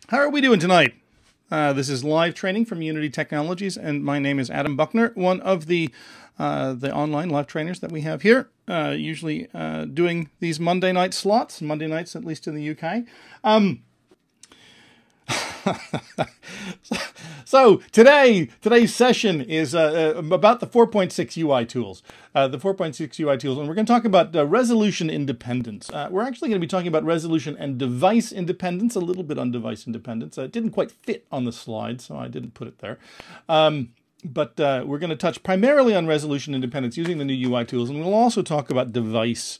How are we doing tonight? This is live training from Unity Technologies, and my name is Adam Buckner, one of the online live trainers that we have here, usually doing these Monday night slots, Monday nights at least in the UK. So today's session is about the 4.6 UI tools, and we're going to talk about resolution independence. We're actually going to be talking about resolution and device independence, a little bit on device independence. It didn't quite fit on the slide, so I didn't put it there. But we're going to touch primarily on resolution independence using the new UI tools, and we'll also talk about device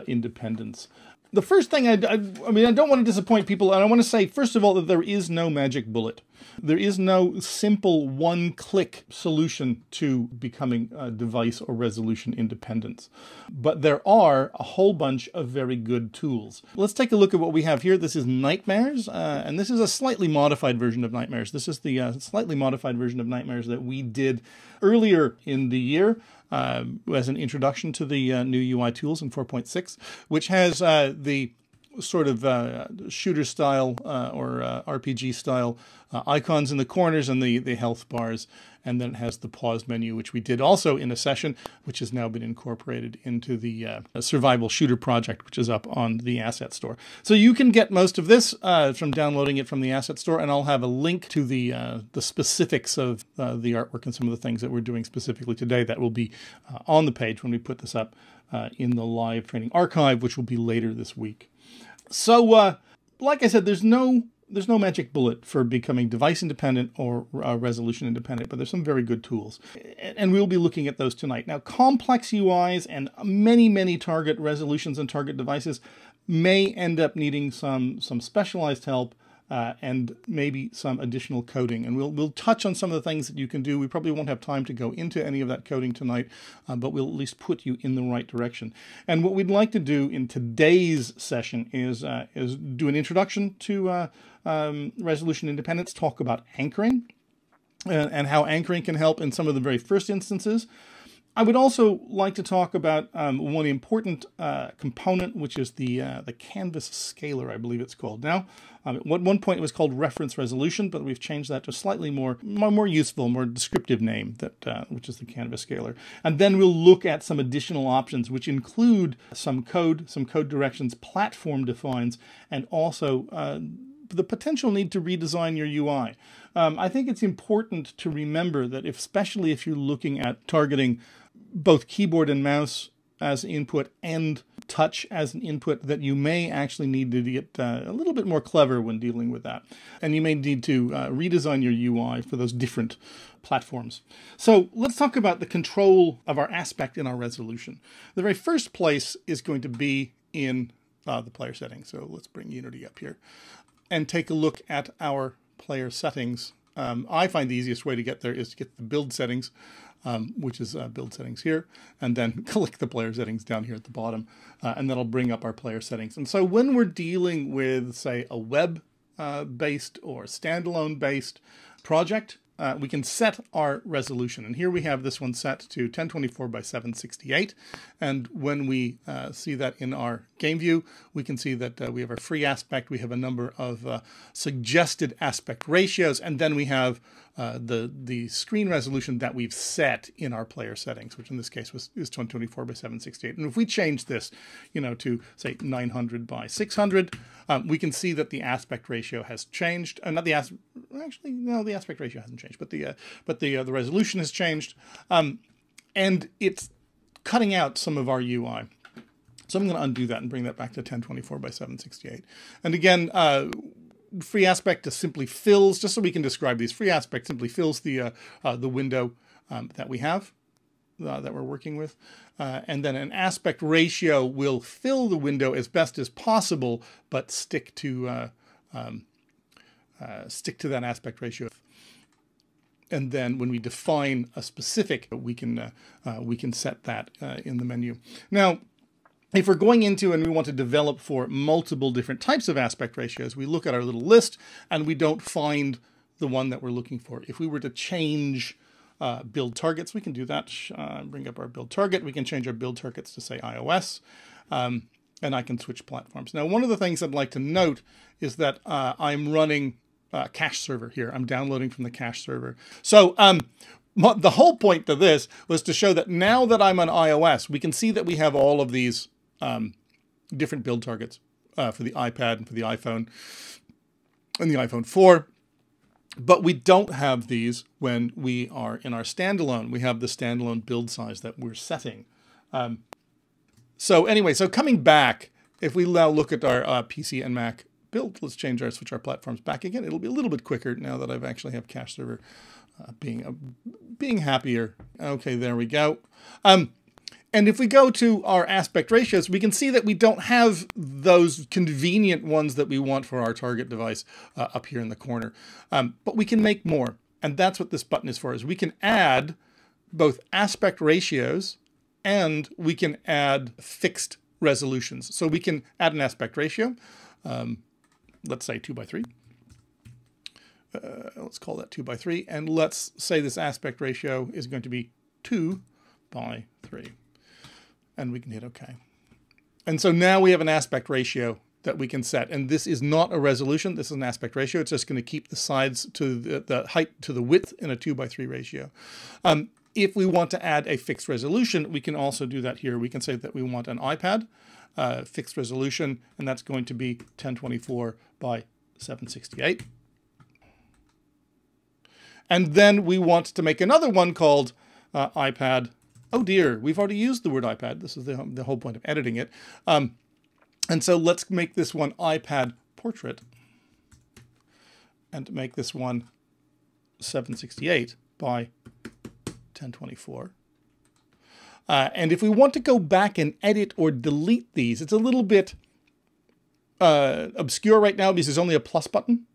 independence. The first thing, I don't want to disappoint people, and I want to say, first of all, that there is no magic bullet. There is no simple one-click solution to becoming device or resolution independent. But there are a whole bunch of very good tools. Let's take a look at what we have here. This is Nightmares, and this is a slightly modified version of Nightmares. This is the slightly modified version of Nightmares that we did earlier in the year. As an introduction to the new UI tools in 4.6, which has the sort of shooter style or RPG style icons in the corners and the health bars, and then it has the pause menu, which we did also in a session, which has now been incorporated into the survival shooter project, which is up on the asset store. So you can get most of this from downloading it from the asset store, and I'll have a link to the specifics of the artwork and some of the things that we're doing specifically today that will be on the page when we put this up in the live training archive, which will be later this week. So, like I said, there's no magic bullet for becoming device independent or resolution independent, but there's some very good tools. And we'll be looking at those tonight. Now, complex UIs and many target resolutions and target devices may end up needing some specialized help and maybe some additional coding. And we'll touch on some of the things that you can do. We probably won't have time to go into any of that coding tonight, but we'll at least put you in the right direction. And what we'd like to do in today's session is do an introduction to resolution independence, talk about anchoring and how anchoring can help in some of the very first instances. I would also like to talk about one important component, which is the canvas scaler, I believe it's called. Now, at one point it was called reference resolution, but we've changed that to a slightly more useful, more descriptive name, which is the canvas scaler. And then we'll look at some additional options, which include some code directions, platform defines, and also the potential need to redesign your UI. I think it's important to remember that especially if you're looking at targeting both keyboard and mouse as input and touch as an input, that you may actually need to get a little bit more clever when dealing with that. And you may need to redesign your UI for those different platforms. So let's talk about the control of our aspect in our resolution. The very first place is going to be in the player settings. So let's bring Unity up here and take a look at our player settings. I find the easiest way to get there is to get the build settings, which is build settings here, and then click the player settings down here at the bottom, and that'll bring up our player settings. And so when we're dealing with, say, a web-based or standalone-based project, we can set our resolution. And here we have this one set to 1024 by 768. And when we see that in our game view, we can see that we have our free aspect. We have a number of suggested aspect ratios. And then we have the screen resolution that we've set in our player settings, which in this case is 1024 by 768. And if we change this, to say 900 by 600, we can see that the aspect ratio has changed. The aspect ratio hasn't changed, but the resolution has changed, and it's cutting out some of our UI. So I'm going to undo that and bring that back to 1024 by 768. And again, free aspect just simply fills, just so we can describe these, free aspect simply fills the window that we have, that we're working with. And then an aspect ratio will fill the window as best as possible, but stick to that aspect ratio. And then when we define a specific, we can set that in the menu. Now, if we're going into and we want to develop for multiple different types of aspect ratios, we look at our little list and we don't find the one that we're looking for. If we were to change build targets, we can do that. Bring up our build target. We can change our build targets to say iOS. and I can switch platforms. Now, one of the things I'd like to note is that I'm running cache server here. I'm downloading from the cache server. So the whole point to this was to show that now that I'm on iOS, we can see that we have all of these different build targets for the iPad and for the iPhone and the iPhone 4. But we don't have these when we are in our standalone. We have the standalone build size that we're setting. So anyway, so coming back, if we now look at our PC and Mac build, let's switch our platforms back again. It'll be a little bit quicker now that I've actually have cache server being happier. Okay, there we go. And if we go to our aspect ratios, we can see that we don't have those convenient ones that we want for our target device up here in the corner. But we can make more. And that's what this button is for, is we can add both aspect ratios and we can add fixed resolutions. So we can add an aspect ratio, let's say 2:3. Let's call that 2:3. And let's say this aspect ratio is going to be 2:3. And we can hit OK. And so now we have an aspect ratio that we can set. And this is not a resolution. This is an aspect ratio. It's just going to keep the sides to the height to the width in a 2:3 ratio. If we want to add a fixed resolution, we can also do that here. We can say that we want an iPad fixed resolution, and that's going to be 1024 by 768. And then we want to make another one called iPad. Oh dear, we've already used the word iPad. This is the whole point of editing it. And so let's make this one iPad portrait and make this one 768 by 1024. And if we want to go back and edit or delete these, it's a little bit obscure right now because there's only a plus button.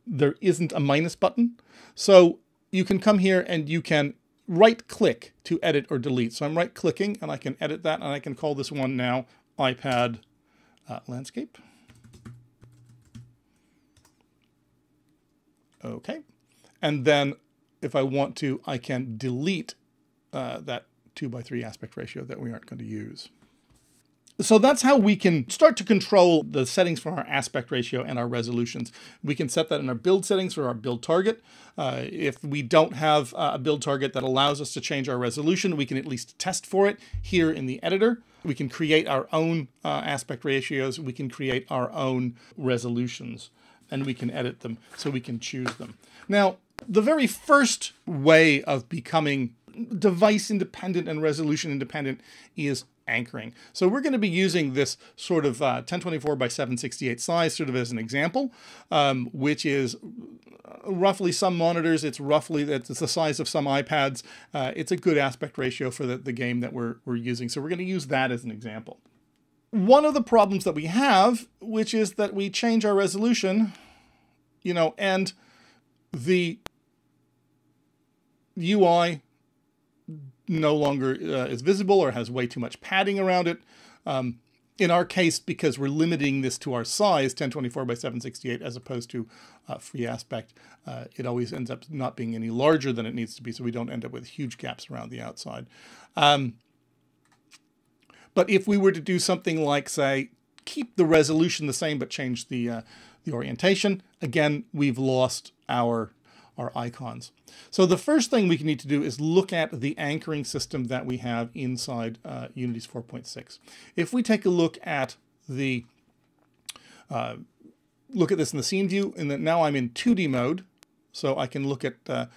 There isn't a minus button. So you can come here and you can right-click to edit or delete. So I'm right-clicking and I can edit that, and I can call this one now iPad landscape. Okay. And then if I want to, I can delete that 2:3 aspect ratio that we aren't going to use. So that's how we can start to control the settings for our aspect ratio and our resolutions. We can set that in our build settings for our build target. If we don't have a build target that allows us to change our resolution, we can at least test for it here in the editor. We can create our own aspect ratios. We can create our own resolutions, and we can edit them so we can choose them. Now, the very first way of becoming device independent and resolution independent is anchoring. So we're going to be using this sort of 1024 by 768 size sort of as an example, which is roughly some monitors. It's the size of some iPads. It's a good aspect ratio for the game that we're using. So we're going to use that as an example. One of the problems that we have, which is that we change our resolution, and the UI no longer is visible or has way too much padding around it. In our case, because we're limiting this to our size, 1024 by 768, as opposed to free aspect, it always ends up not being any larger than it needs to be, so we don't end up with huge gaps around the outside. But if we were to do something like, say, keep the resolution the same but change the orientation, again, we've lost our icons. So the first thing we need to do is look at the anchoring system that we have inside Unity's 4.6. If we take a look at this in the scene view, and then now I'm in 2D mode, so I can look at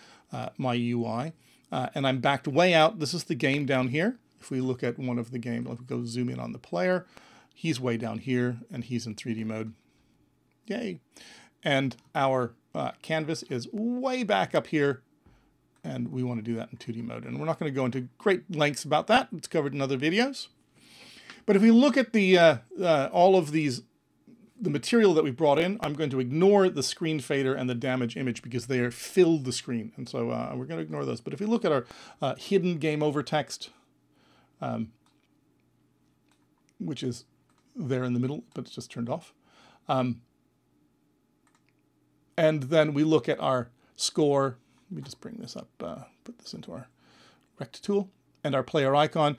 my UI, and I'm backed way out. This is the game down here. If we look at one of the games, if we go zoom in on the player, he's way down here, and he's in 3D mode. Yay! And our canvas is way back up here, and we want to do that in 2D mode. And we're not going to go into great lengths about that. It's covered in other videos. But if we look at all of the material that we brought in, I'm going to ignore the screen fader and the damage image because they fill the screen. And so we're going to ignore those. But if we look at our hidden game over text, which is there in the middle, but it's just turned off. And then we look at our score. Let me just bring this up, put this into our rect tool, and our player icon.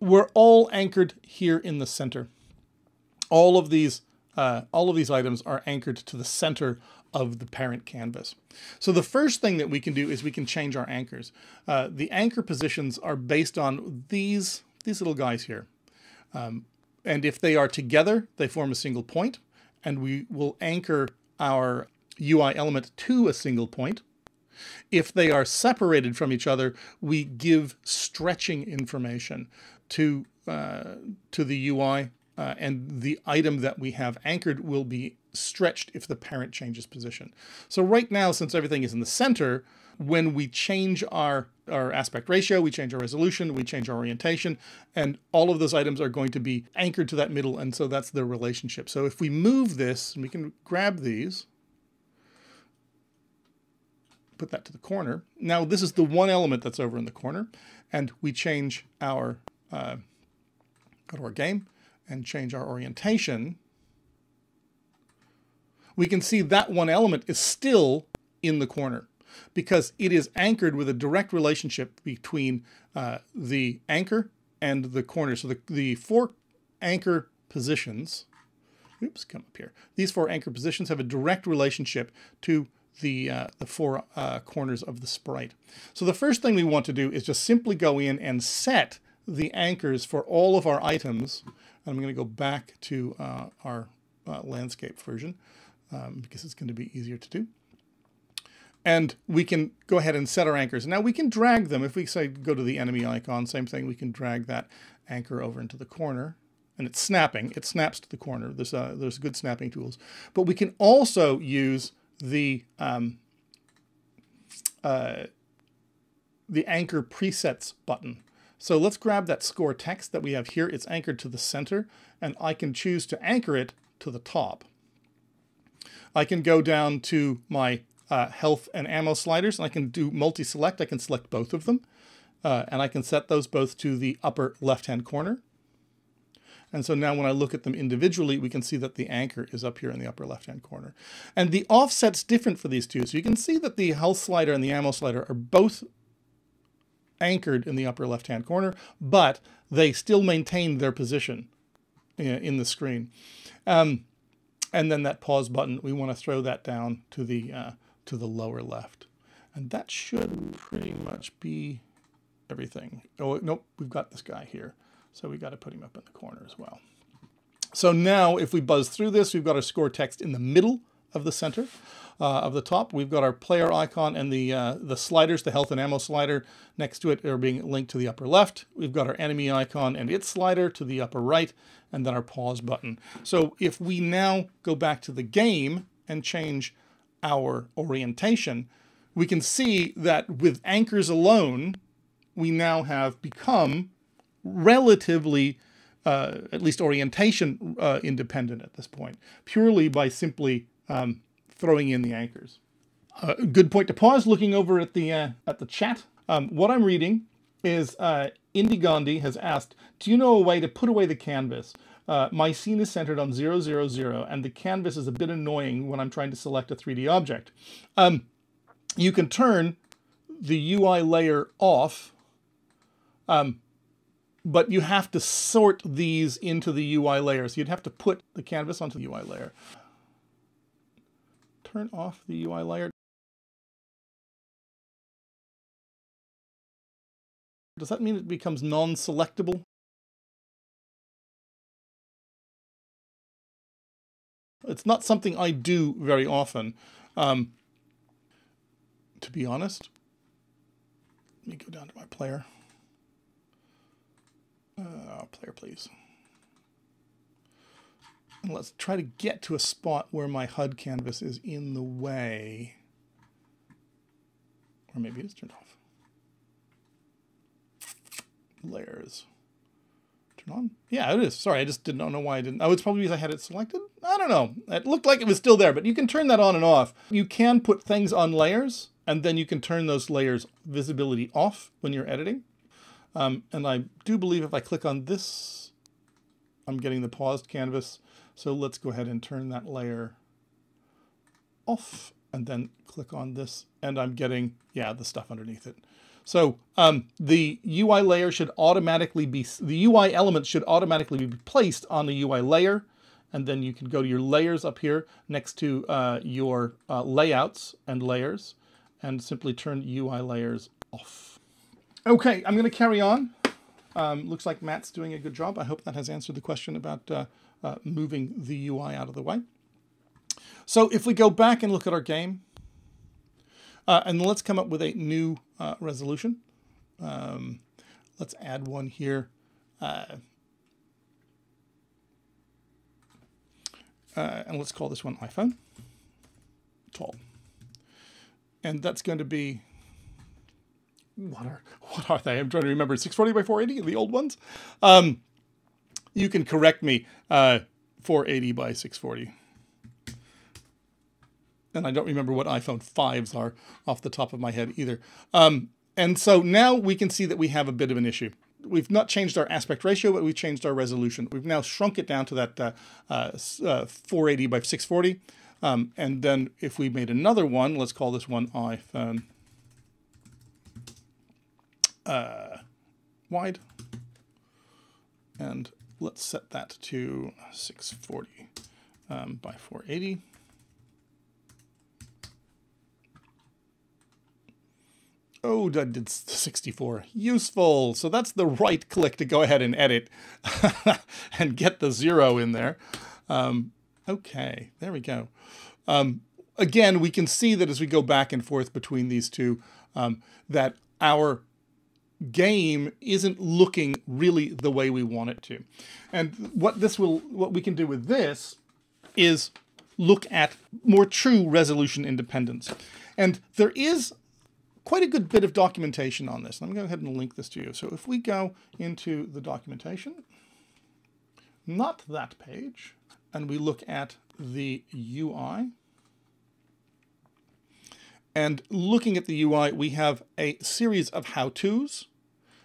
we're all anchored here in the center. All of these items are anchored to the center of the parent canvas. So the first thing that we can do is we can change our anchors. The anchor positions are based on these little guys here. And if they are together, they form a single point, and we will anchor our UI element to a single point. If they are separated from each other, we give stretching information to the UI, and the item that we have anchored will be stretched if the parent changes position. So right now, since everything is in the center, when we change our aspect ratio, we change our resolution, we change our orientation, and all of those items are going to be anchored to that middle, and so that's their relationship. So if we move this, and we can grab these, put that to the corner. Now this is the one element that's over in the corner, and we change our, go to our game, and change our orientation. We can see that one element is still in the corner because it is anchored with a direct relationship between the anchor and the corner. So the four anchor positions, oops, come up here. These four anchor positions have a direct relationship to the four corners of the sprite. So the first thing we want to do is just simply go in and set the anchors for all of our items. I'm going to go back to our landscape version because it's going to be easier to do. And we can go ahead and set our anchors. Now we can drag them. If we say go to the enemy icon, same thing, we can drag that anchor over into the corner. And it's snapping. It snaps to the corner. There's good snapping tools. But we can also use the anchor presets button. So let's grab that score text that we have here. It's anchored to the center, and I can choose to anchor it to the top. I can go down to my health and ammo sliders, and I can do multi-select. I can select both of them, and I can set those both to the upper left-hand corner. And so now when I look at them individually, we can see that the anchor is up here in the upper left-hand corner. And the offset's different for these two. So you can see that the health slider and the ammo slider are both anchored in the upper left-hand corner, but they still maintain their position in the screen. And then that pause button, we want to throw that down to the lower left. And that should pretty much be everything. Oh, nope, we've got this guy here. So we got to put him up in the corner as well. So now if we buzz through this, we've got our score text in the middle of the center of the top. We've got our player icon and the sliders, the health and ammo slider next to it are being linked to the upper left. We've got our enemy icon and its slider to the upper right, and then our pause button. So if we now go back to the game and change our orientation, we can see that with anchors alone, we now have become relatively, at least orientation independent at this point, purely by simply throwing in the anchors. Good point to pause. Looking over at the chat, what I'm reading is Indy Gandhi has asked, do you know a way to put away the canvas? My scene is centered on 0, 0, 0, and the canvas is a bit annoying when I'm trying to select a 3D object. You can turn the UI layer off, but you have to sort these into the UI layer. So you'd have to put the canvas onto the UI layer. Turn off the UI layer. Does that mean it becomes non-selectable? It's not something I do very often, to be honest. Let me go down to my player. Player, please. And let's try to get to a spot where my HUD canvas is in the way. Or maybe it's turned off. Layers. Turn on? Yeah, it is. Sorry, I just didn't know why I didn't. Oh, it's probably because I had it selected? I don't know. It looked like it was still there, but you can turn that on and off. You can put things on layers, and then you can turn those layers visibility off when you're editing. And I do believe if I click on this, I'm getting the paused canvas. So let's go ahead and turn that layer off and then click on this, and I'm getting, yeah, the stuff underneath it. So the UI layer should automatically be, the UI element should automatically be placed on the UI layer. And then you can go to your layers up here next to your layouts and layers and simply turn UI layers off. Okay, I'm going to carry on. Looks like Matt's doing a good job. I hope that has answered the question about moving the UI out of the way. So if we go back and look at our game, and let's come up with a new resolution. Let's add one here. And let's call this one iPhone. Tall. And that's going to be, what are they? I'm trying to remember. 640 by 480, the old ones. You can correct me. 480 by 640. And I don't remember what iPhone 5s are off the top of my head either. And so now we can see that we have a bit of an issue. We've not changed our aspect ratio, but we've changed our resolution. We've now shrunk it down to that 480 by 640. And then if we made another one, let's call this one iPhone wide. And let's set that to 640 by 480. Oh, that did 64. Useful. So that's the right click to go ahead and edit and get the 0 in there. Okay, there we go. Again, we can see that as we go back and forth between these two, that our game isn't looking really the way we want it to. And what we can do with this is look at more true resolution independence. And there is quite a good bit of documentation on this. Let me go ahead and link this to you. So if we go into the documentation, not that page, and we look at the UI, and looking at the UI, we have a series of how-tos,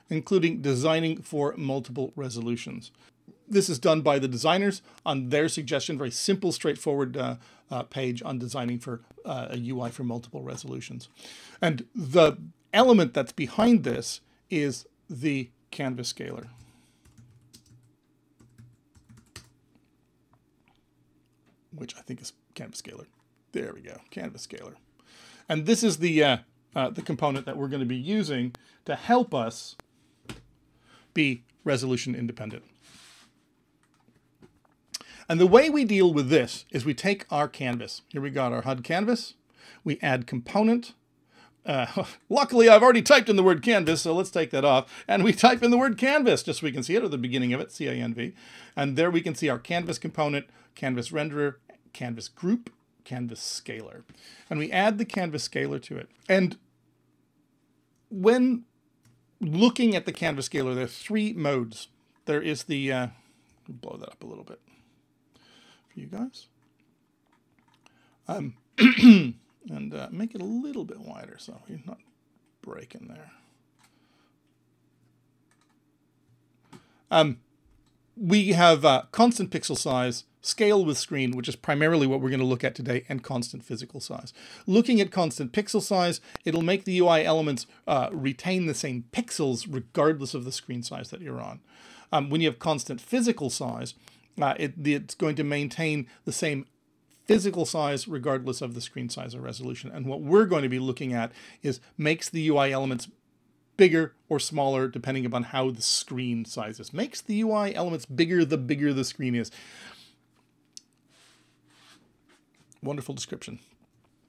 including designing for multiple resolutions. This is done by the designers on their suggestion, very simple, straightforward page on designing for a UI for multiple resolutions. And the element that's behind this is the canvas scaler. Which I think is canvas scaler. There we go, canvas scaler. And this is the component that we're going to be using to help us be resolution independent. And the way we deal with this is we take our canvas. Here we got our HUD canvas. We add component. Luckily, I've already typed in the word canvas, so let's take that off. And we type in the word canvas, just so we can see it at the beginning of it, C-A-N-V. And there we can see our canvas component, canvas renderer, canvas group, canvas scaler. And we add the canvas scaler to it. And when looking at the canvas scaler, there are 3 modes. There is the, blow that up a little bit for you guys. And make it a little bit wider so you're not breaking there. We have constant pixel size, scale with screen, which is primarily what we're going to look at today, and constant physical size. Looking at constant pixel size, it'll make the UI elements retain the same pixels regardless of the screen size that you're on. When you have constant physical size, it's going to maintain the same physical size regardless of the screen size or resolution. And what we're going to be looking at is makes the UI elements bigger or smaller depending upon how the screen size is. Makes the UI elements bigger the screen is. Wonderful description.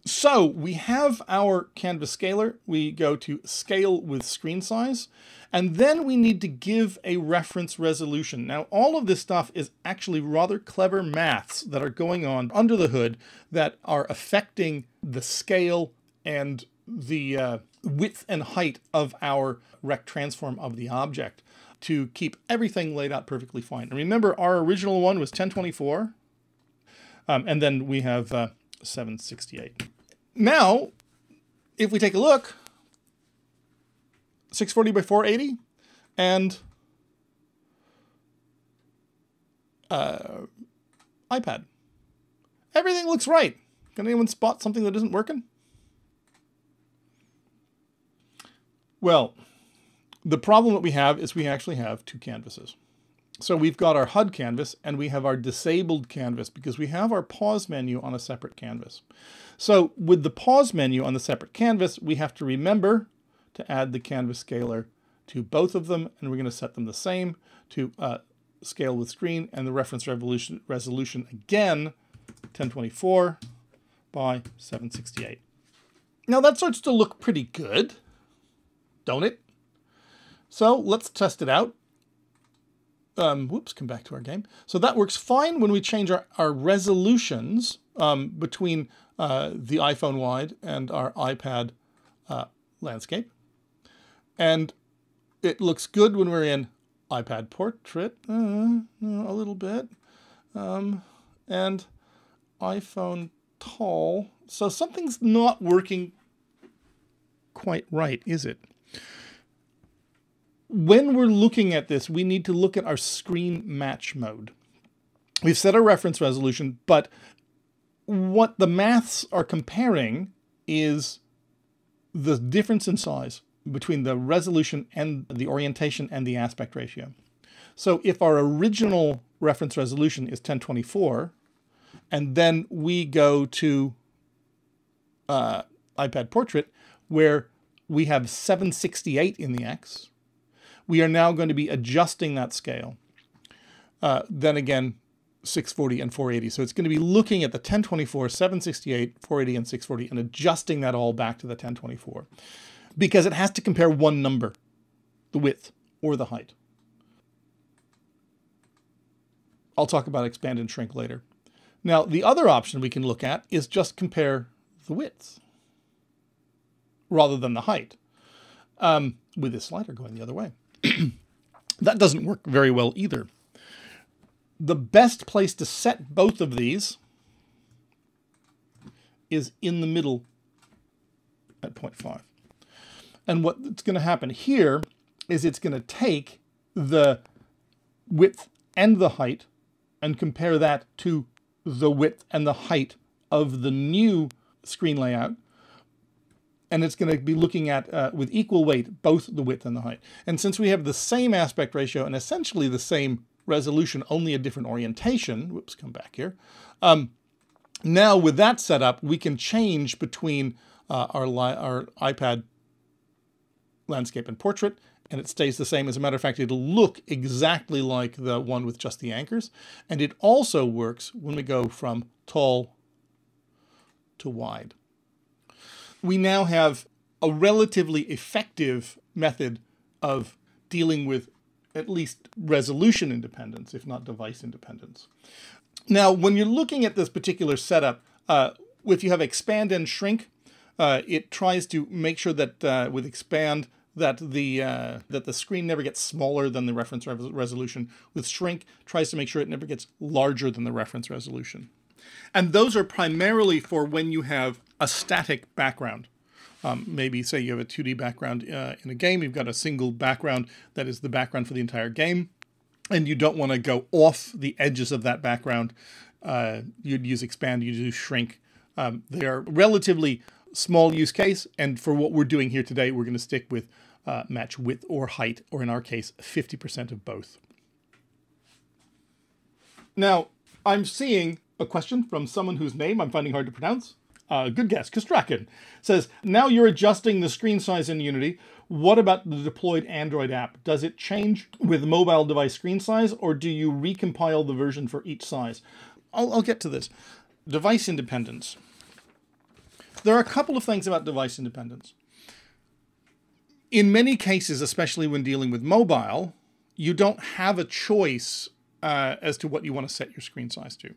So we have our canvas scaler. We go to scale with screen size, and then we need to give a reference resolution. Now, all of this stuff is actually rather clever maths that are going on under the hood that are affecting the scale and the width and height of our rect transform of the object to keep everything laid out perfectly fine. And remember, our original one was 1024, and then we have 768. Now, if we take a look, 640 by 480 and iPad. Everything looks right. Can anyone spot something that isn't working? Well, the problem that we have is we actually have two canvases. So we've got our HUD canvas and we have our disabled canvas because we have our pause menu on a separate canvas. So with the pause menu on the separate canvas, we have to remember to add the canvas scaler to both of them, and we're going to set them the same to scale with screen, and the reference resolution again, 1024 by 768. Now that starts to look pretty good, don't it? So let's test it out. Whoops, come back to our game. So that works fine when we change our resolutions between the iPhone wide and our iPad landscape. And it looks good when we're in iPad portrait, a little bit, and iPhone tall. So something's not working quite right, is it? When we're looking at this, we need to look at our screen match mode. We've set a reference resolution, but what the maths are comparing is the difference in size between the resolution and the orientation and the aspect ratio. So if our original reference resolution is 1024, and then we go to iPad portrait, where we have 768 in the X, we are now going to be adjusting that scale. Then again, 640 and 480. So it's going to be looking at the 1024, 768, 480, and 640 and adjusting that all back to the 1024. Because it has to compare one number, the width or the height. I'll talk about expand and shrink later. Now, the other option we can look at is just compare the width rather than the height, with this slider going the other way. That doesn't work very well either. The best place to set both of these is in the middle at 0.5. And what's going to happen here is it's going to take the width and the height and compare that to the width and the height of the new screen layout. And it's going to be looking at, with equal weight, both the width and the height. And since we have the same aspect ratio and essentially the same resolution, only a different orientation, whoops, come back here. Now with that set up, we can change between our iPad landscape and portrait, and it stays the same. As a matter of fact, it'll look exactly like the one with just the anchors. And it also works when we go from tall to wide. We now have a relatively effective method of dealing with at least resolution independence, if not device independence. Now, when you're looking at this particular setup, if you have expand and shrink, it tries to make sure that with expand that the screen never gets smaller than the reference resolution. With shrink, tries to make sure it never gets larger than the reference resolution. And those are primarily for when you have a static background. Maybe say you have a 2D background in a game, you've got a single background that is the background for the entire game, and you don't want to go off the edges of that background. You'd use expand, you'd use shrink. They are relatively small use case, and for what we're doing here today, we're going to stick with match width or height, or in our case, 50% of both. Now, I'm seeing a question from someone whose name I'm finding hard to pronounce. Good guess, Kostrakin says, now you're adjusting the screen size in Unity. What about the deployed Android app? Does it change with mobile device screen size, or do you recompile the version for each size? I'll get to this. Device independence. There are a couple of things about device independence. In many cases, especially when dealing with mobile, you don't have a choice as to what you want to set your screen size to.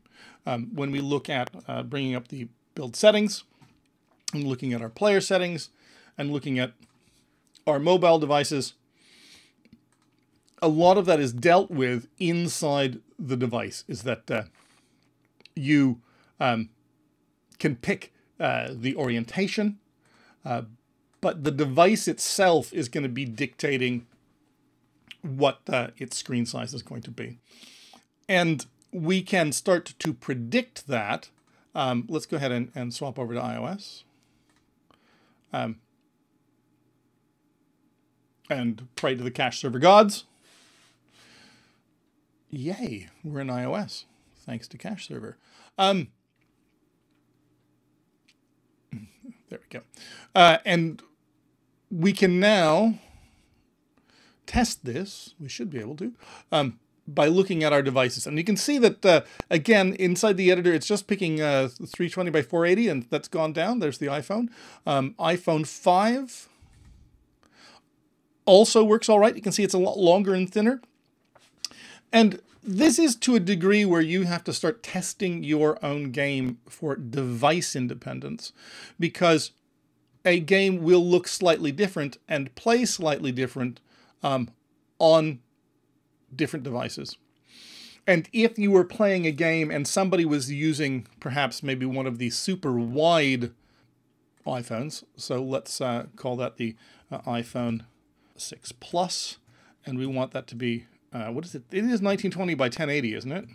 When we look at bringing up the build settings, and looking at our player settings, and looking at our mobile devices, a lot of that is dealt with inside the device, is that you can pick the orientation, but the device itself is going to be dictating what its screen size is going to be. And we can start to predict that. Let's go ahead and swap over to iOS. and pray to the cache server gods. Yay, we're in iOS, thanks to cache server. There we go. And we can now test this. We should be able to, by looking at our devices. And you can see that, again, inside the editor, it's just picking 320 by 480, and that's gone down. There's the iPhone. iPhone 5 also works all right. You can see it's a lot longer and thinner. And this is to a degree where you have to start testing your own game for device independence, because a game will look slightly different and play slightly different on different devices. And if you were playing a game and somebody was using perhaps maybe one of these super wide iPhones, so let's call that the iPhone 6 Plus, and we want that to be, what is it? It is 1920 by 1080, isn't it?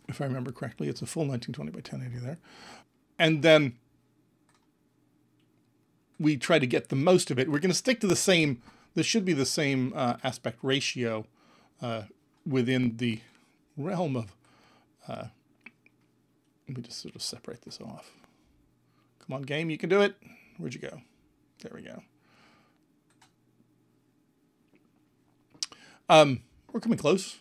If I remember correctly, it's a full 1920 by 1080 there. And then we try to get the most of it. We're going to stick to the same, this should be the same aspect ratio within the realm of, let me just sort of separate this off. Come on, game, you can do it. Where'd you go? There we go. We're coming close.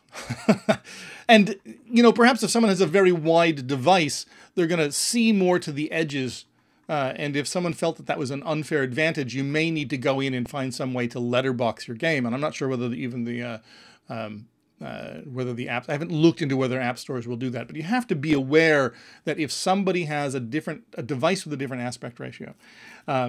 And, you know, perhaps if someone has a very wide device, they're going to see more to the edges. And if someone felt that that was an unfair advantage, you may need to go in and find some way to letterbox your game. And I'm not sure whether even the apps, I haven't looked into whether app stores will do that, but you have to be aware that if somebody has a device with a different aspect ratio,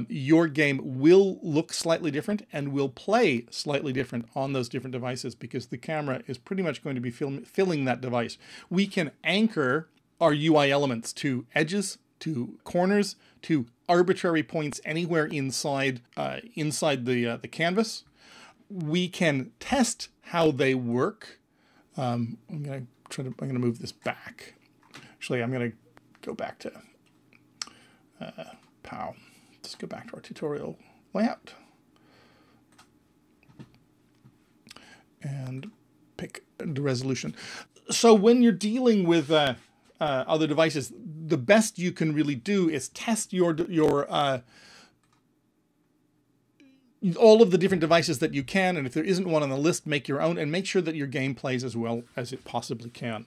your game will look slightly different and will play slightly different on those different devices, because the camera is pretty much going to be filling that device. We can anchor our UI elements to edges, to corners, to arbitrary points anywhere inside the canvas. We can test how they work. I'm gonna move this back. Actually, I'm gonna go back to POW. Let's go back to our tutorial layout and pick the resolution. So when you're dealing with other devices, the best you can really do is test your all of the different devices that you can, and if there isn't one on the list, make your own, and make sure that your game plays as well as it possibly can.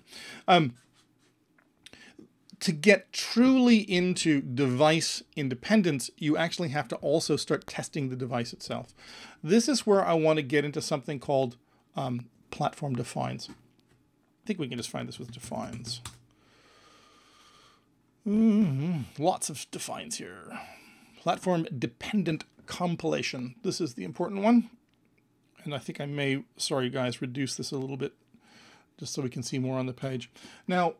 To get truly into device independence, you actually have to also start testing the device itself. This is where I want to get into something called platform defines. I think we can just find this with defines. Lots of defines here. Platform dependent compilation. This is the important one. And I think I may, sorry guys, reduce this a little bit just so we can see more on the page. Now,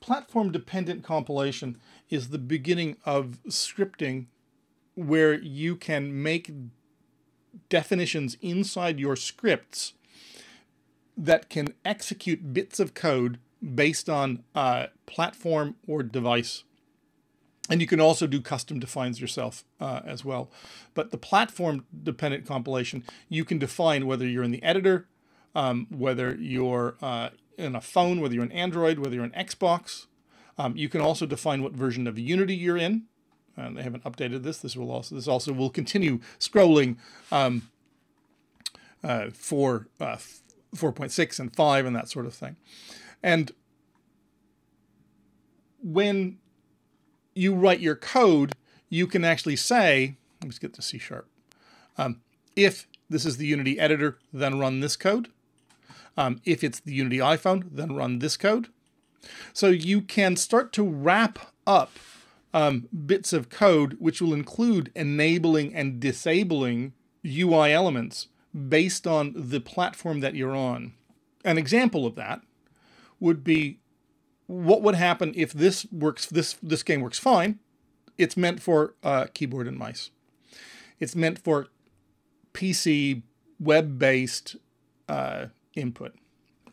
platform dependent compilation is the beginning of scripting where you can make definitions inside your scripts that can execute bits of code based on platform or device. And you can also do custom defines yourself as well. But the platform dependent compilation, you can define whether you're in the editor, whether you're in a phone, whether you're an Android, whether you're an Xbox. You can also define what version of Unity you're in. They haven't updated this. This also will continue scrolling for 4.6 and 5 and that sort of thing. And when you write your code, you can actually say, let's get to C#. If this is the Unity editor, then run this code. If it's the Unity iPhone, then run this code. So you can start to wrap up bits of code which will include enabling and disabling UI elements based on the platform that you're on. An example of that would be, what would happen if this works? This game works fine. It's meant for keyboard and mice. It's meant for PC web-based input.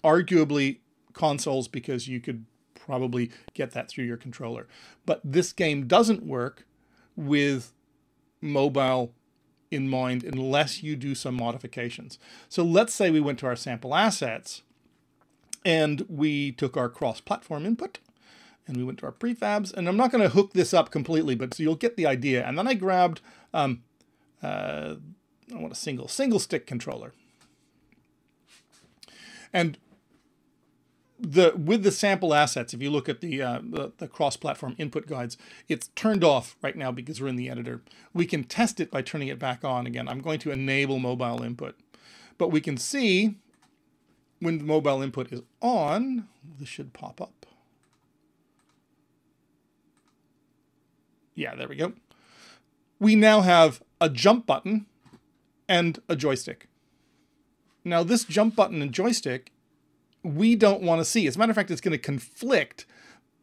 Arguably consoles, because you could probably get that through your controller. But this game doesn't work with mobile in mind unless you do some modifications. So let's say we went to our sample assets and we took our cross-platform input and we went to our prefabs, and I'm not going to hook this up completely, but so you'll get the idea. And then I grabbed, I want a single stick controller. And with the sample assets, if you look at the cross-platform input guides, it's turned off right now because we're in the editor. We can test it by turning it back on again. I'm going to enable mobile input. But we can see when the mobile input is on, this should pop up. Yeah, there we go. We now have a jump button and a joystick. Now this jump button and joystick we don't want to see. As a matter of fact, it's going to conflict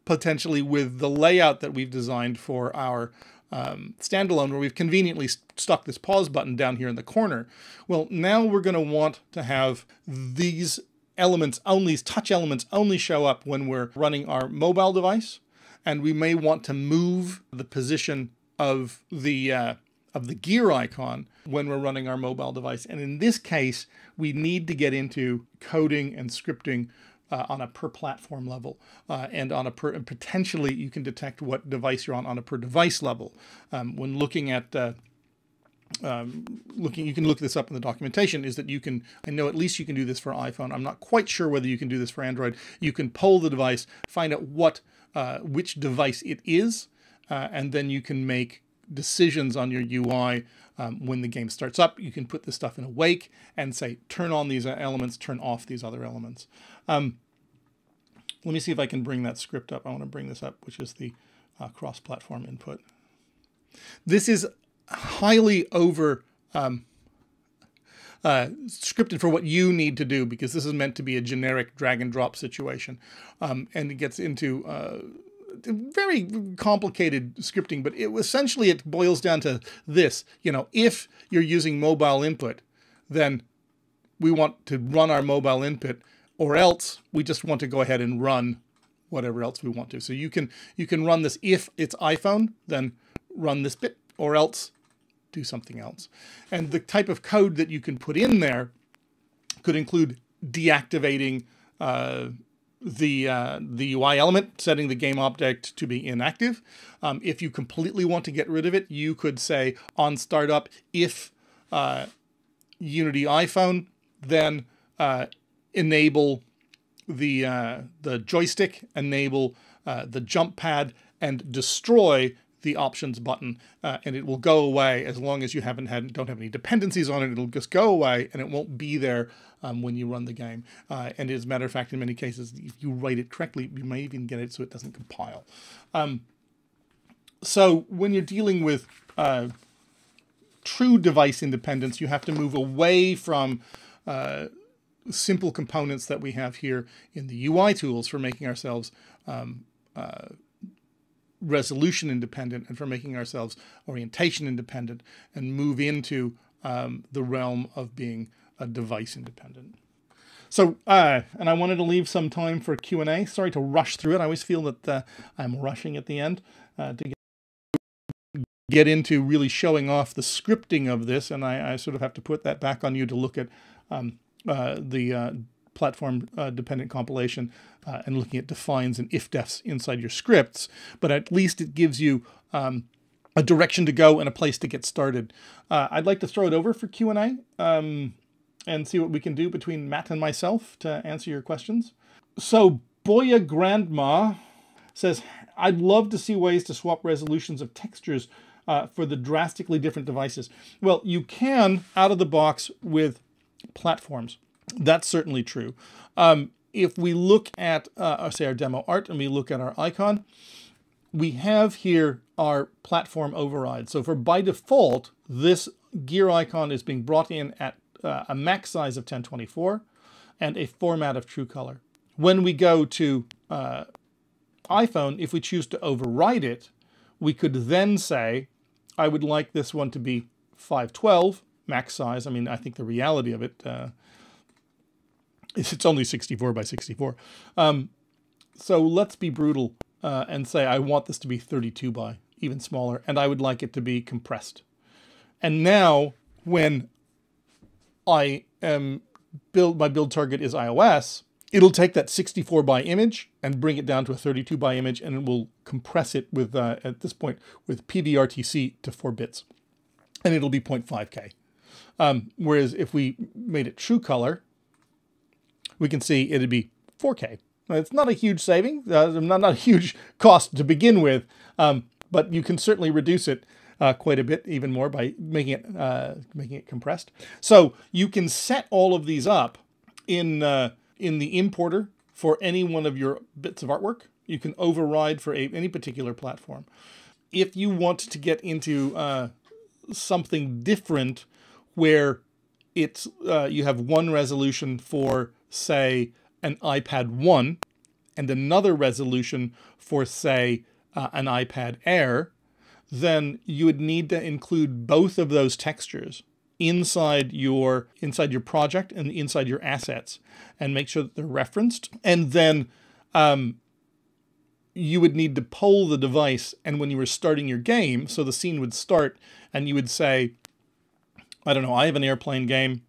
potentially with the layout that we've designed for our standalone, where we've conveniently stuck this pause button down here in the corner. Well, now we're going to want to have these elements only, these touch elements only show up when we're running our mobile device, and we may want to move the position of the gear icon when we're running our mobile device. And in this case, we need to get into coding and scripting on a per platform level, and on a and potentially you can detect what device you're on a per device level. When looking at you can look this up in the documentation, is that you can, I know at least you can do this for iPhone. I'm not quite sure whether you can do this for Android. You can poll the device, find out which device it is, and then you can make decisions on your UI. When the game starts up, you can put this stuff in a wake and say, turn on these elements, turn off these other elements. Let me see if I can bring that script up. I want to bring this up, which is the cross-platform input. This is highly over scripted for what you need to do, because this is meant to be a generic drag and drop situation. And it gets into very complicated scripting, but essentially it boils down to this. You know, if you're using mobile input, then we want to run our mobile input, or else we just want to go ahead and run whatever else we want to. So you can run this. If it's iPhone, then run this bit, or else do something else. And the type of code that you can put in there could include deactivating the UI element, setting the game object to be inactive. If you completely want to get rid of it, you could say on startup, if Unity iPhone, then enable the joystick, enable the jump pad, and destroy the options button, and it will go away as long as you don't have any dependencies on it. It'll just go away, and it won't be there when you run the game. And as a matter of fact, in many cases, if you write it correctly, you may even get it so it doesn't compile. So when you're dealing with true device independence, you have to move away from simple components that we have here in the UI tools for making ourselves resolution independent, and for making ourselves orientation independent, and move into the realm of being a device independent. So, and I wanted to leave some time for Q&A. Sorry to rush through it. I always feel that I'm rushing at the end to get into really showing off the scripting of this, and I sort of have to put that back on you to look at the platform dependent compilation and looking at defines and if-defs inside your scripts, but at least it gives you a direction to go and a place to get started. I'd like to throw it over for Q&A and see what we can do between Matt and myself to answer your questions. So Boya Grandma says, I'd love to see ways to swap resolutions of textures for the drastically different devices. Well, you can out of the box with platforms. That's certainly true. If we look at, say, our demo art, and we look at our icon, we have here our platform override. So for by default, this gear icon is being brought in at a max size of 1024 and a format of true color. When we go to iPhone, if we choose to override it, we could then say, I would like this one to be 512 max size. I mean, I think the reality of it is it's only 64 by 64. So let's be brutal and say I want this to be 32 by, even smaller, and I would like it to be compressed. And now when I am my build target is iOS, it'll take that 64 by image and bring it down to a 32 by image, and it will compress it with, at this point, with PVRTC to 4 bits. And it'll be 0.5K. Whereas if we made it true color, we can see it'd be 4K. Now, it's not a huge saving, not a huge cost to begin with, but you can certainly reduce it quite a bit, even more, by making it compressed. So you can set all of these up in the importer for any one of your bits of artwork. You can override for any particular platform. If you want to get into something different, where it's you have one resolution for, say, an iPad 1 and another resolution for, say, an iPad Air, then you would need to include both of those textures inside your project and inside your assets, and make sure that they're referenced. And then you would need to poll the device, and when you were starting your game, so the scene would start and you would say, I don't know, I have an airplane game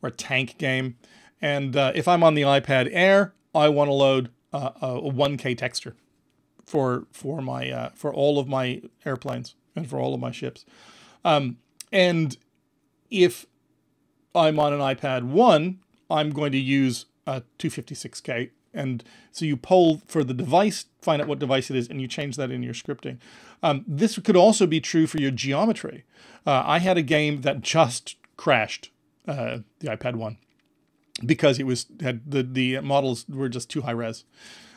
or a tank game, and if I'm on the iPad Air, I want to load a 1K texture for all of my airplanes and for all of my ships. And if I'm on an iPad 1, I'm going to use 256K. And so you poll for the device, find out what device it is, and you change that in your scripting. This could also be true for your geometry. I had a game that just crashed the iPad 1 because the models were just too high res.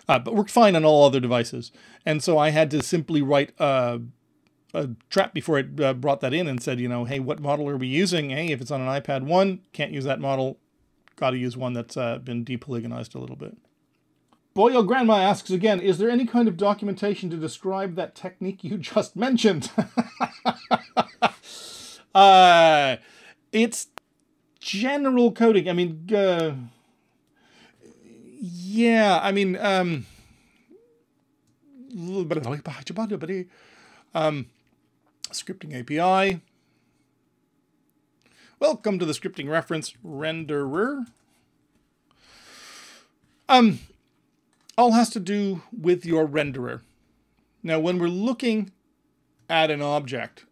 But worked fine on all other devices. And so I had to simply write a trap before it brought that in and said, you know, hey, what model are we using? Hey, if it's on an iPad 1, can't use that model. Got to use one that's been depolygonized a little bit. Boyle Grandma asks again, is there any kind of documentation to describe that technique you just mentioned? It's general coding. I mean, yeah, I mean, scripting API. Welcome to the scripting reference renderer. All has to do with your renderer. Now, when we're looking at an object,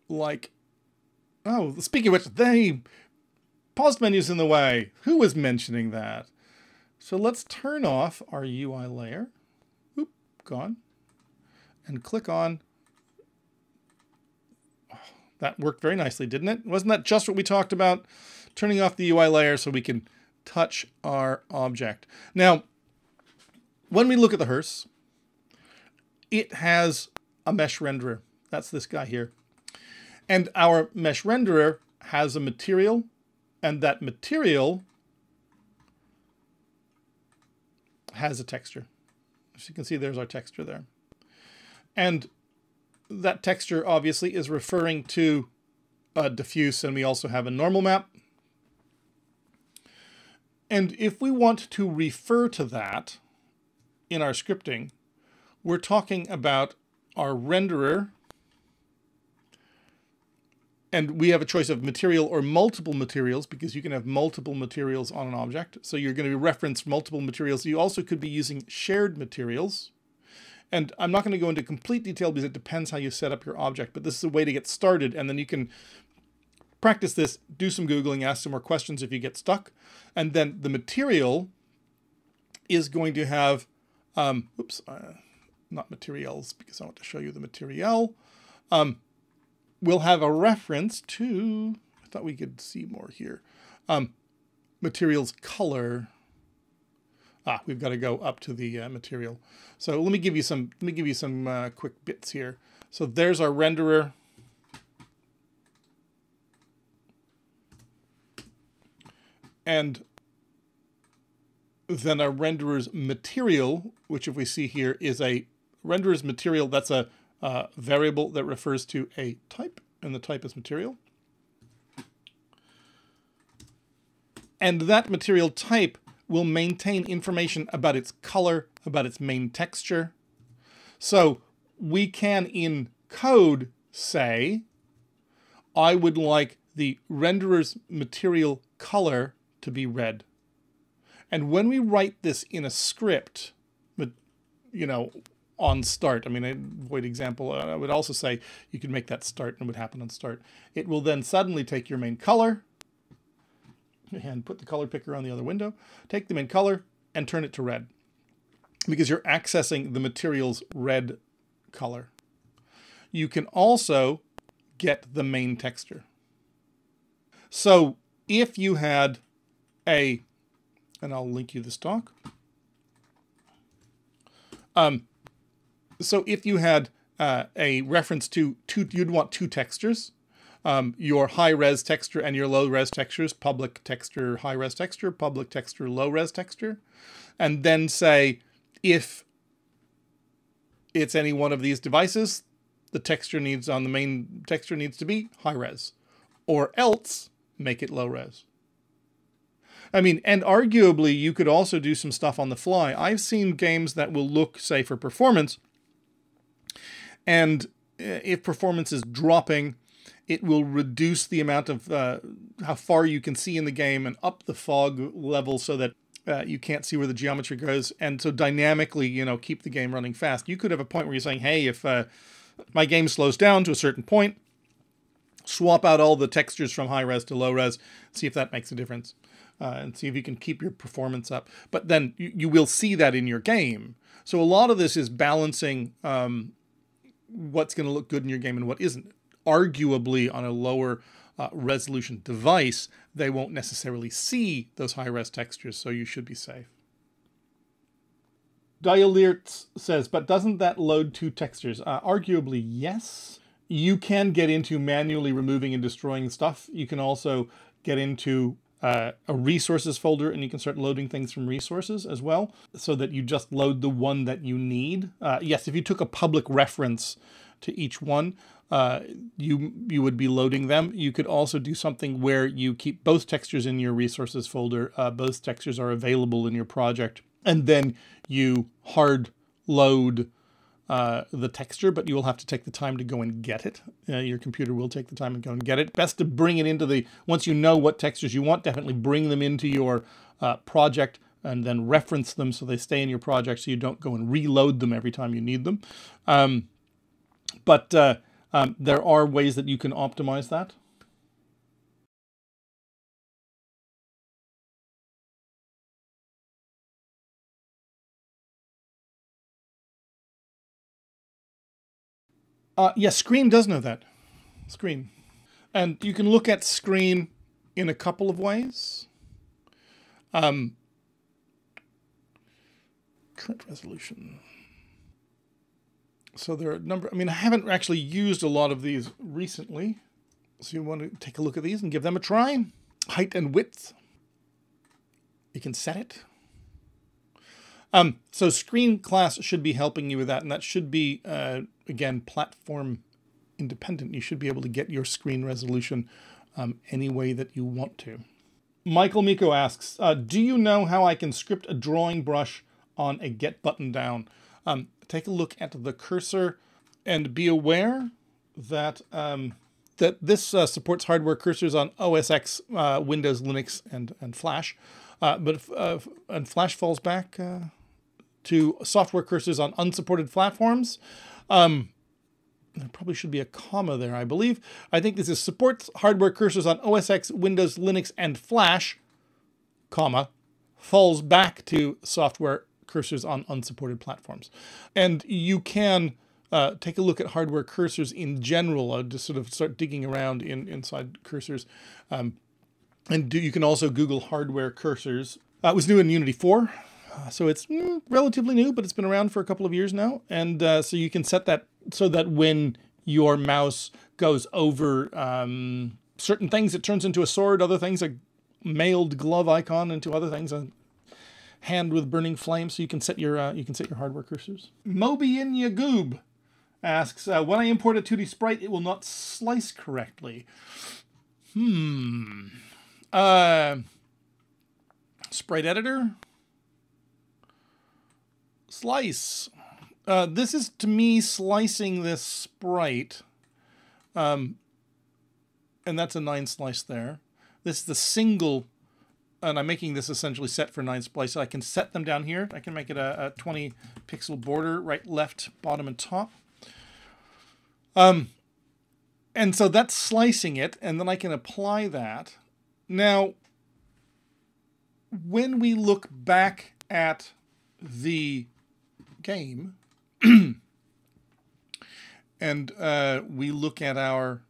like, oh, speaking of which, pause menu's in the way. Who was mentioning that? So let's turn off our UI layer. Oop, gone. And click on. Oh, that worked very nicely, didn't it? Wasn't that just what we talked about? Turning off the UI layer so we can touch our object. Now, when we look at the hearse, it has a mesh renderer. That's this guy here. And our mesh renderer has a material, and that material has a texture. As you can see, there's our texture there. And that texture obviously is referring to diffuse, and we also have a normal map. And if we want to refer to that in our scripting, we're talking about our renderer, and we have a choice of material or multiple materials, because you can have multiple materials on an object. So you're going to reference multiple materials. You also could be using shared materials. And I'm not going to go into complete detail because it depends how you set up your object, but this is a way to get started, and then you can practice this, do some Googling, ask some more questions if you get stuck. And then the material is going to have, not materials, because I want to show you the material. We'll have a reference to, I thought we could see more here, materials color. We've got to go up to the material. So let me give you some quick bits here. So there's our renderer. And then our renderer's material, which if we see here is a renderer's material, that's a variable that refers to a type, and the type is material. And that material type will maintain information about its color, about its main texture. So we can, in code say, I would like the renderer's material color to be red. And when we write this in a script, but on start, I mean, a void example, I would also say you could make that start and it would happen on start. It will then suddenly take your main color and put the color picker on the other window, take the main color and turn it to red, because you're accessing the material's red color. You can also get the main texture. So if you had and I'll link you this doc. So if you had a reference to you'd want two textures, your high-res texture and your low-res textures, public texture, high-res texture, public texture, low-res texture, and then say if it's any one of these devices, the texture needs on the main texture needs to be high-res, or else make it low-res. I mean, and arguably you could also do some stuff on the fly. I've seen games that will look, say, for performance, and if performance is dropping, it will reduce the amount of how far you can see in the game and up the fog level so that you can't see where the geometry goes. And so dynamically, keep the game running fast. You could have a point where you're saying, hey, if my game slows down to a certain point, swap out all the textures from high res to low res, see if that makes a difference. And see if you can keep your performance up. But then you will see that in your game. So a lot of this is balancing what's going to look good in your game and what isn't. Arguably, on a lower resolution device, they won't necessarily see those high-res textures, so you should be safe. Dialerts says, but doesn't that load two textures? Arguably, yes. You can get into manually removing and destroying stuff. You can also get into a resources folder, and you can start loading things from resources as well, so that you just load the one that you need. Yes, if you took a public reference to each one, you would be loading them. You could also do something where you keep both textures in your resources folder. Both textures are available in your project, and then you hard load the texture, but you will have to take the time to go and get it. Your computer will take the time and go and get it. Best to bring it into once you know what textures you want, definitely bring them into your project and then reference them so they stay in your project so you don't go and reload them every time you need them. But there are ways that you can optimize that. Yes, Screen does know that. Screen. And you can look at Screen in a couple of ways. Current resolution. So there are a number, I haven't actually used a lot of these recently. So you want to take a look at these and give them a try. Height and width. You can set it. So Screen class should be helping you with that, and that should be, again, platform independent. You should be able to get your screen resolution any way that you want to. Michael Miko asks, do you know how I can script a drawing brush on a get button down? Take a look at the cursor and be aware that that this supports hardware cursors on OS X, Windows, Linux, and Flash. And Flash falls back to software cursors on unsupported platforms. There probably should be a comma there, I believe. I think this is supports hardware cursors on OS X, Windows, Linux, and Flash, comma, falls back to software cursors on unsupported platforms. And you can take a look at hardware cursors in general. I'll just sort of start digging around inside cursors. You can also Google hardware cursors. It was new in Unity 4. So it's relatively new, but it's been around for a couple of years now. And so you can set that so that when your mouse goes over certain things, it turns into a sword, other things, a mailed glove icon, into other things, a hand with burning flame. So you can set your hardware cursors. Moby in Yagoob asks, when I import a 2D sprite, it will not slice correctly. Sprite editor. Slice. This is, to me, slicing this sprite. And that's a 9 slice there. This is the single, and I'm making this essentially set for 9 splice. So I can set them down here. I can make it a 20 pixel border, right, left, bottom, and top. And so that's slicing it, and then I can apply that. Now, when we look back at the game, and we look at our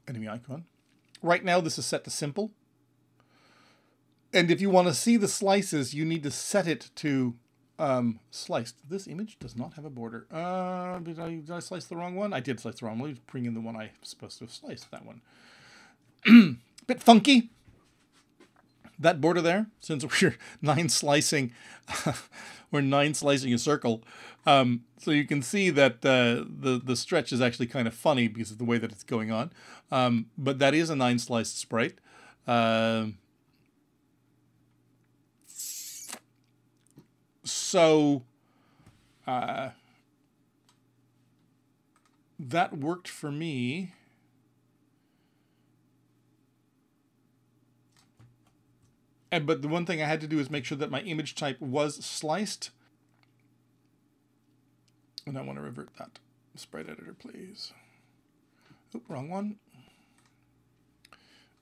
enemy icon, right now this is set to simple. And if you want to see the slices, you need to set it to sliced. This image does not have a border. Did I slice the wrong one? I did slice the wrong one. Let me bring in the one I was supposed to have sliced. That one. Bit funky. That border there, since we're 9 slicing, we're 9 slicing a circle. So you can see that the stretch is actually kind of funny because of the way that it's going on. But that is a 9 sliced sprite. So that worked for me. But the one thing I had to do is make sure that my image type was sliced. And I want to revert that. Sprite editor, please. Oh, wrong one.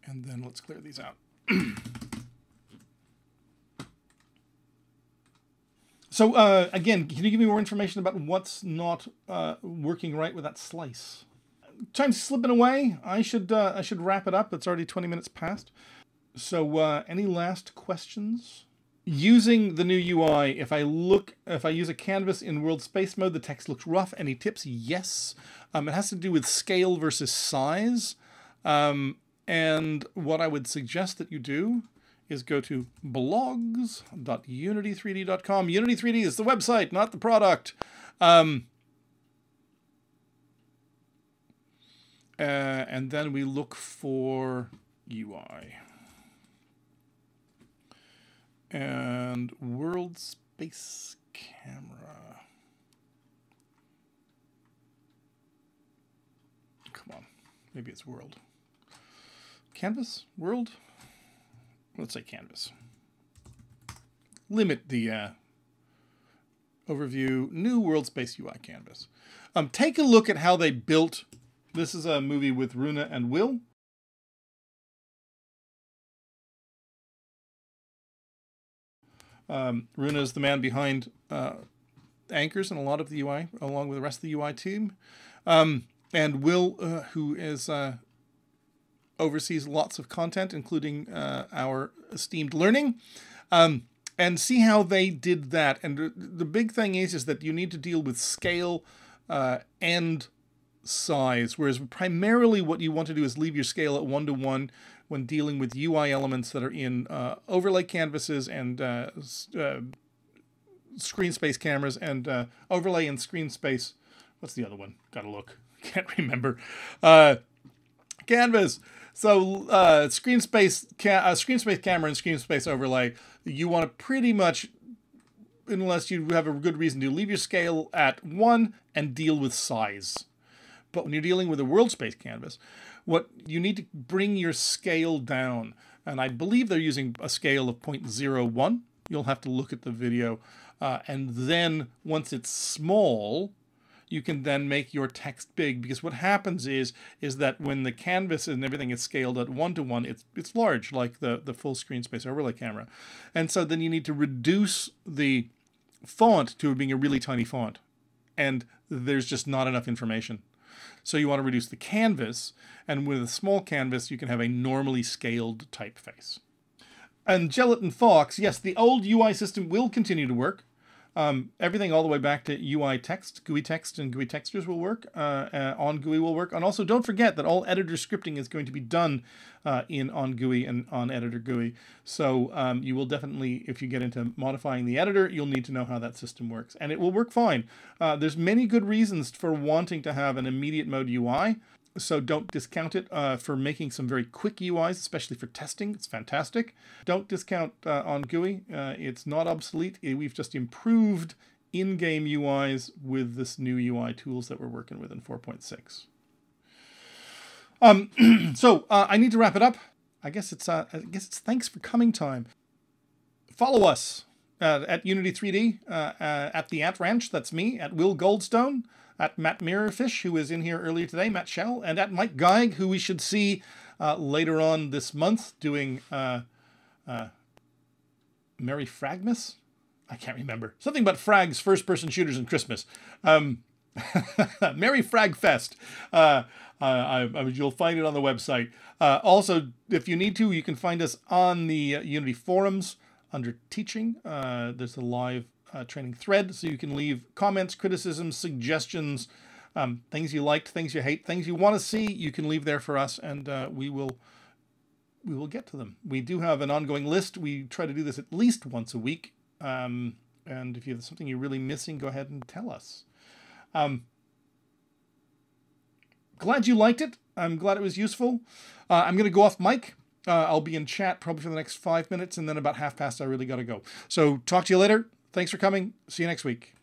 And then let's clear these out. So again, can you give me more information about what's not working right with that slice? Time's slipping away. I should wrap it up. It's already 20 minutes past. So any last questions? Using the new UI, if I use a canvas in world space mode, the text looks rough. Any tips? Yes. It has to do with scale versus size. And what I would suggest that you do is go to blogs.unity3d.com. Unity3D is the website, not the product. And then we look for UI. And world space camera. Come on, maybe it's world. Canvas, world. Let's say canvas. Limit the overview. New world space UI canvas. Take a look at how they built. This is a movie with Runa and Will. Runa is the man behind anchors and a lot of the UI, along with the rest of the UI team. And Will, who is oversees lots of content, including our esteemed learning. And see how they did that. And the big thing is that you need to deal with scale and size, whereas primarily what you want to do is leave your scale at 1:1 when dealing with UI elements that are in overlay canvases and screen space cameras and overlay and screen space. What's the other one? Gotta look. Can't remember. Canvas. So screen space camera and screen space overlay. You want to pretty much, unless you have a good reason to, leave your scale at 1 and deal with size. But when you're dealing with a world space canvas, what you need to bring your scale down. And I believe they're using a scale of 0.01. You'll have to look at the video. And then once it's small, you can then make your text big, because what happens is that when the canvas and everything is scaled at 1:1, it's large, like the full screen space overlay camera. And so then you need to reduce the font to being a really tiny font. And there's just not enough information. So you want to reduce the canvas, and with a small canvas, you can have a normally scaled typeface. And Gelatin Fox, yes, the old UI system will continue to work. Everything all the way back to UI text, GUI text, and GUI textures will work. On GUI will work. And also don't forget that all editor scripting is going to be done on GUI and on editor GUI. So you will definitely, if you get into modifying the editor, you'll need to know how that system works. And it will work fine. There's many good reasons for wanting to have an immediate mode UI. So don't discount it for making some very quick UIs, especially for testing. It's fantastic. Don't discount on GUI. It's not obsolete. We've just improved in-game UIs with this new UI tools that we're working with in 4.6. So I need to wrap it up. I guess it's thanks for coming time. Follow us at Unity3D, at the Ant Ranch. That's me. At Will Goldstone. At Matt Mirrorfish, who was in here earlier today, Matt Shell, and at Mike Geig, who we should see later on this month doing Merry Fragmas? I can't remember. Something about frags, first-person shooters, and Christmas. Merry Frag Fest. You'll find it on the website. Also, if you need to, you can find us on the Unity forums under Teaching. There's a live training thread, so you can leave comments, criticisms, suggestions, things you liked, things you hate, things you want to see. You can leave there for us, and we will get to them. We do have an ongoing list. We try to do this at least once a week. And if you have something you're really missing, go ahead and tell us. Glad you liked it. I'm glad it was useful. I'm going to go off mic. I'll be in chat probably for the next 5 minutes, and then about 5:30 I really got to go. So talk to you later. Thanks for coming. See you next week.